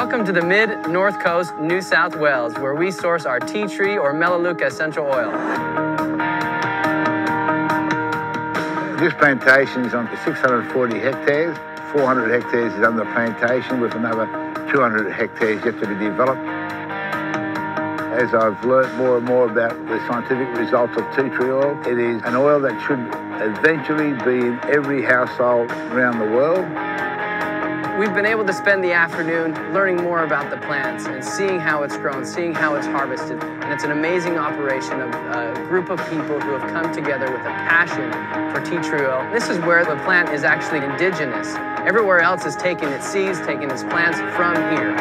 Welcome to the mid-north coast, New South Wales, where we source our tea tree or melaleuca essential oil. This plantation is on 640 hectares. 400 hectares is under plantation with another 200 hectares yet to be developed. As I've learnt more and more about the scientific results of tea tree oil, it is an oil that should eventually be in every household around the world. We've been able to spend the afternoon learning more about the plants and seeing how it's grown, seeing how it's harvested. And it's an amazing operation of a group of people who have come together with a passion for tea tree oil. This is where the plant is actually indigenous. Everywhere else is taking its seeds, taking its plants from here.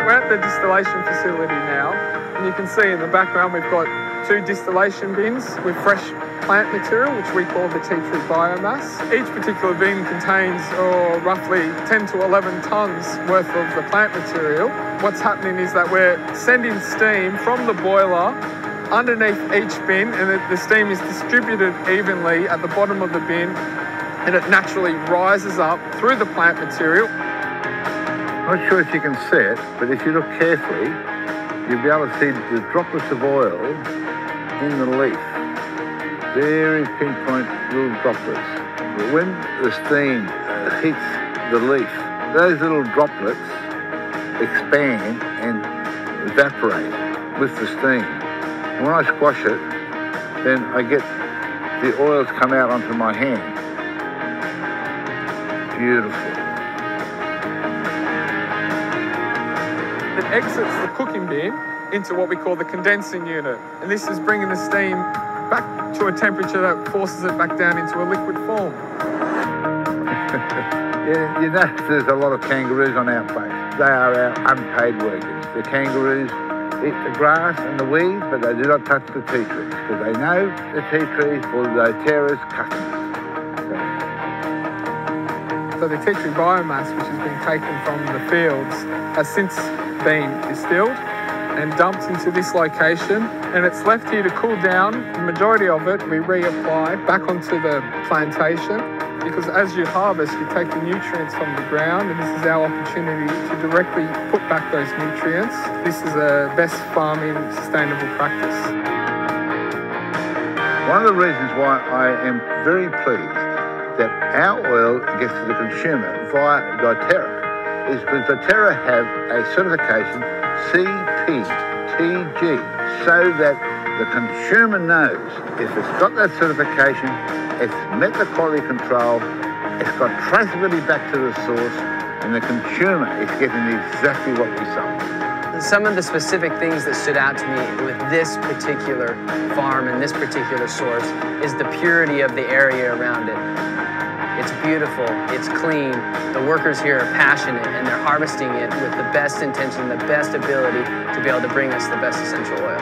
We're at the distillation facility now, and you can see in the background we've got 2 distillation bins with fresh plant material, which we call the tea tree biomass. Each particular bin contains roughly 10 to 11 tonnes worth of the plant material. What's happening is that we're sending steam from the boiler underneath each bin, and the steam is distributed evenly at the bottom of the bin, and it naturally rises up through the plant material. I'm not sure if you can see it, but if you look carefully, you'll be able to see the droplets of oil in the leaf. Very pinpoint little droplets. But when the steam hits the leaf, those little droplets expand and evaporate with the steam. And when I squash it, then I get the oils come out onto my hand. Beautiful. It exits the cooking bin into what we call the condensing unit. And this is bringing the steam back to a temperature that forces it back down into a liquid form. Yeah, you know there's a lot of kangaroos on our place. They are our unpaid workers. The kangaroos eat the grass and the weeds, but they do not touch the tea trees because they know the tea trees for the terrorist customers. So the tea tree biomass, which has been taken from the fields, has since been distilled and dumped into this location, and it's left here to cool down. The majority of it we reapply back onto the plantation, because as you harvest you take the nutrients from the ground, and this is our opportunity to directly put back those nutrients. This is a best farming sustainable practice. One of the reasons why I am very pleased that our oil gets to the consumer via doTERRA is because doTERRA have a certification CPTG, so that the consumer knows if it's got that certification, it's met the quality control, it's got traceability back to the source, and the consumer is getting exactly what we sold. Some of the specific things that stood out to me with this particular farm and this particular source is the purity of the area around it. It's beautiful, it's clean, the workers here are passionate, and they're harvesting it with the best intention, the best ability to be able to bring us the best essential oil.